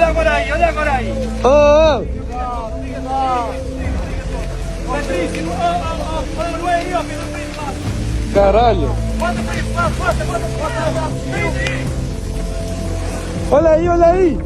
olha agora aí. Oh! Patrícia, não é aí, ó, Caralho! bota pra isso, bota. Olha aí, olha aí!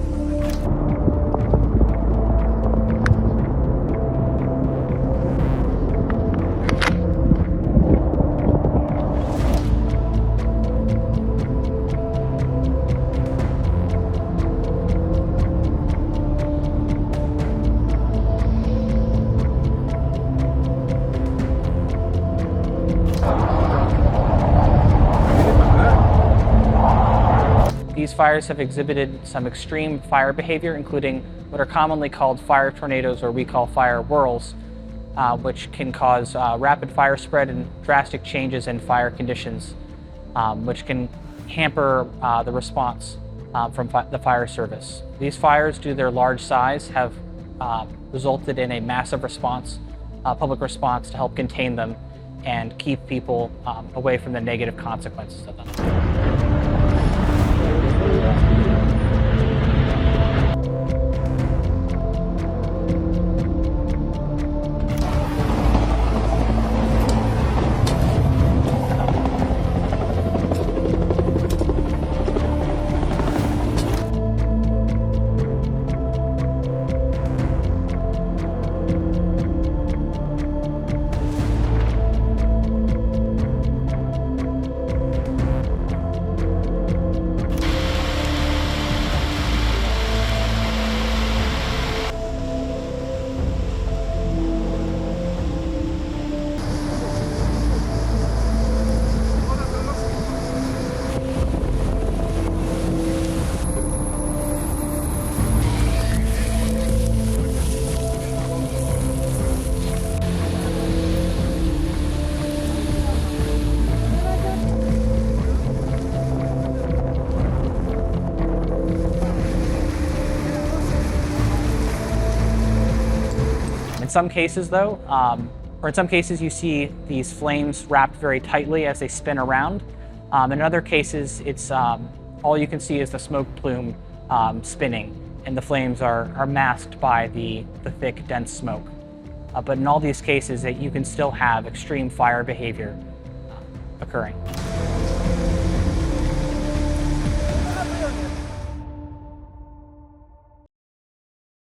These fires have exhibited some extreme fire behavior, including what are commonly called fire tornadoes, or we call fire whirls, which can cause rapid fire spread and drastic changes in fire conditions, which can hamper the response from the fire service. These fires, due to their large size, have resulted in a massive response, public response to help contain them and keep people away from the negative consequences of them. In some cases though, or in some cases you see these flames wrapped very tightly as they spin around. In other cases, it's all you can see is the smoke plume spinning, and the flames are masked by the thick, dense smoke. But in all these cases, you can still have extreme fire behavior occurring.